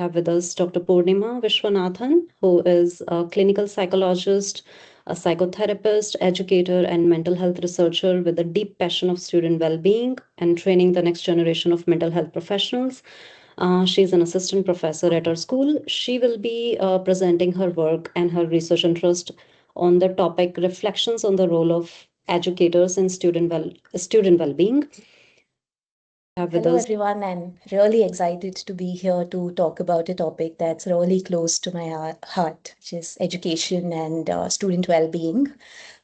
Have with us Dr. Poornima Viswanathan, who is a clinical psychologist, a psychotherapist, educator, and mental health researcher with a deep passion of student well-being and training the next generation of mental health professionals. She's an assistant professor at our school. She will be presenting her work and her research interest on the topic reflections on the role of educators in student well-being. Have with Hello, us everyone. I'm really excited to be here to talk about a topic that's really close to my heart, which is education and student well-being.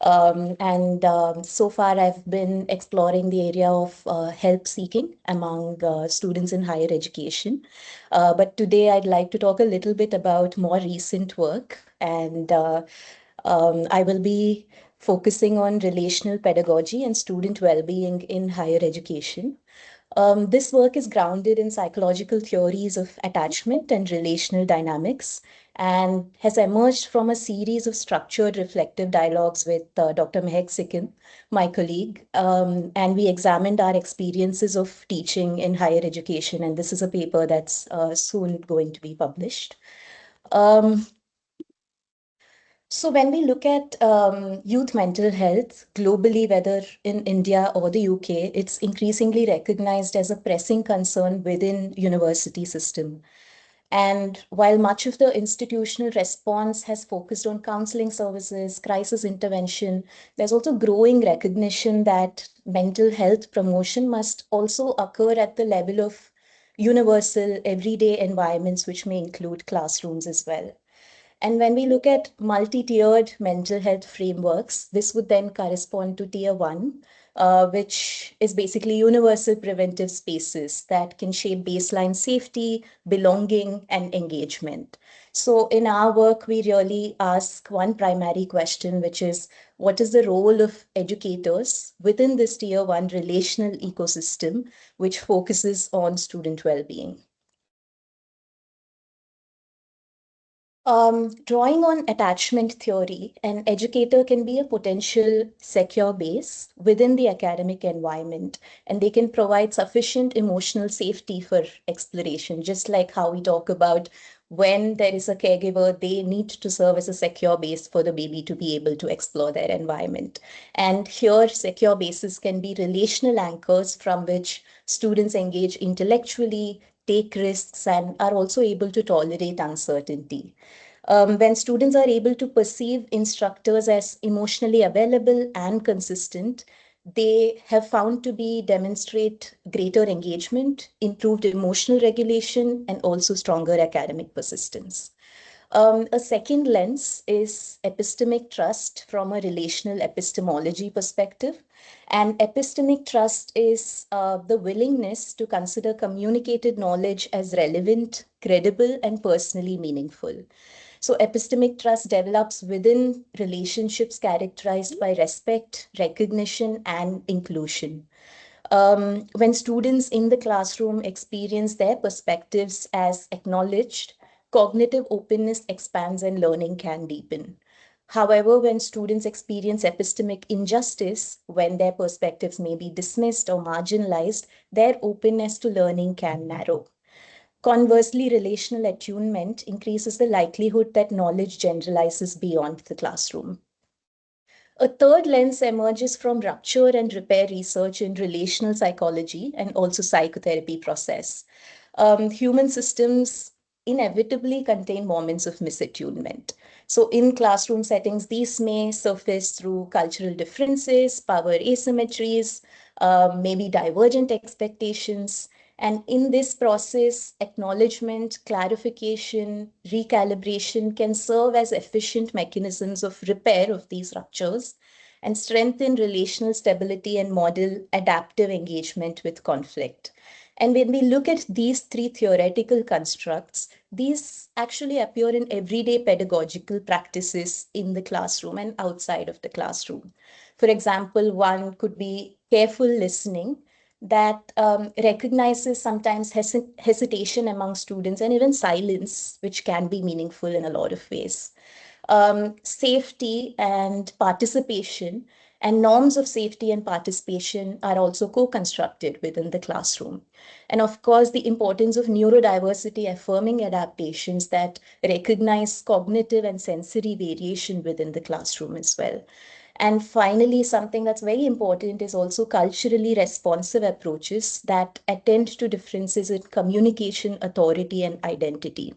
So far, I've been exploring the area of help seeking among students in higher education. But today, I'd like to talk a little bit about more recent work, and I will be focusing on relational pedagogy and student well-being in higher education. This work is grounded in psychological theories of attachment and relational dynamics and has emerged from a series of structured reflective dialogues with Dr. Mehek Sikkin, my colleague. And we examined our experiences of teaching in higher education. And this is a paper that's soon going to be published. Um, so when we look at youth mental health globally, whether in India or the UK, it's increasingly recognized as a pressing concern within university system. And while much of the institutional response has focused on counseling services, crisis intervention, there's also growing recognition that mental health promotion must also occur at the level of universal everyday environments, which may include classrooms as well. And when we look at multi-tiered mental health frameworks, this would then correspond to tier one, which is basically universal preventive spaces that can shape baseline safety, belonging, and engagement. So in our work, we really ask one primary question, which is what is the role of educators within this tier one relational ecosystem, which focuses on student well-being? Drawing on attachment theory, an educator can be a potential secure base within the academic environment, and they can provide sufficient emotional safety for exploration, just like how we talk about when there is a caregiver, they need to serve as a secure base for the baby to be able to explore their environment. And here, secure bases can be relational anchors from which students engage intellectually, take risks, and are also able to tolerate uncertainty. When students are able to perceive instructors as emotionally available and consistent, they have found to be demonstrate greater engagement, improved emotional regulation, and also stronger academic persistence. A second lens is epistemic trust from a relational epistemology perspective. And epistemic trust is the willingness to consider communicated knowledge as relevant, credible, and personally meaningful. So, epistemic trust develops within relationships characterized by respect, recognition, and inclusion. When students in the classroom experience their perspectives as acknowledged, cognitive openness expands and learning can deepen. However, when students experience epistemic injustice, when their perspectives may be dismissed or marginalized, their openness to learning can narrow. Conversely, relational attunement increases the likelihood that knowledge generalizes beyond the classroom. A third lens emerges from rupture and repair research in relational psychology and also psychotherapy process. Human systems inevitably contain moments of misattunement. So, in classroom settings, these may surface through cultural differences, power asymmetries, maybe divergent expectations. And in this process, acknowledgement, clarification, recalibration can serve as efficient mechanisms of repair of these ruptures and strengthen relational stability and model adaptive engagement with conflict. And when we look at these three theoretical constructs, these actually appear in everyday pedagogical practices in the classroom and outside of the classroom. For example, one could be careful listening that recognizes sometimes hesitation among students and even silence, which can be meaningful in a lot of ways. Safety and participation And norms of safety and participation are also co-constructed within the classroom. And of course, the importance of neurodiversity affirming adaptations that recognize cognitive and sensory variation within the classroom as well. And finally, something that's very important is also culturally responsive approaches that attend to differences in communication, authority, and identity.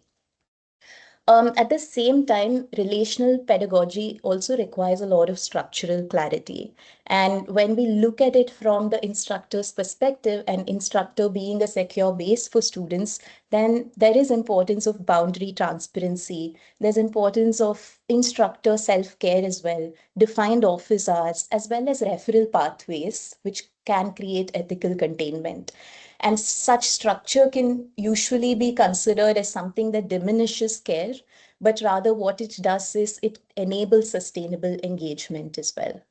At the same time, relational pedagogy also requires a lot of structural clarity. And when we look at it from the instructor's perspective, and instructor being a secure base for students, then there is importance of boundary transparency. There's importance of instructor self-care as well, defined office hours, as well as referral pathways, which can create ethical containment. And such structure can usually be considered as something that diminishes care, but rather what it does is it enables sustainable engagement as well.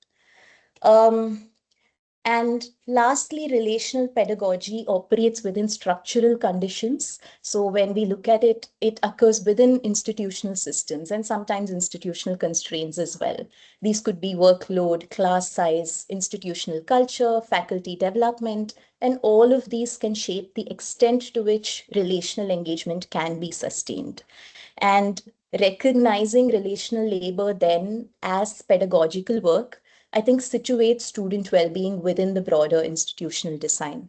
Um, and lastly, relational pedagogy operates within structural conditions. So when we look at it, it occurs within institutional systems and sometimes institutional constraints as well. These could be workload, class size, institutional culture, faculty development, and all of these can shape the extent to which relational engagement can be sustained. And recognizing relational labor then as pedagogical work, I think, situates student well-being within the broader institutional design.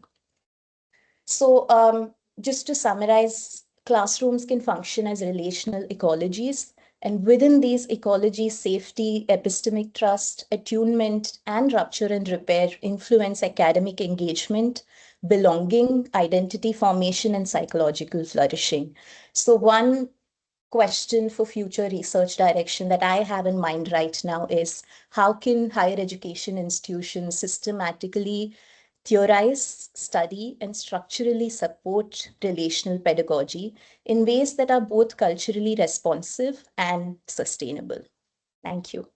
So just to summarize, classrooms can function as relational ecologies. And within these ecologies, safety, epistemic trust, attunement, and rupture and repair influence academic engagement, belonging, identity formation, and psychological flourishing. So one question for future research direction that I have in mind right now is how can higher education institutions systematically theorize, study, and structurally support relational pedagogy in ways that are both culturally responsive and sustainable? Thank you.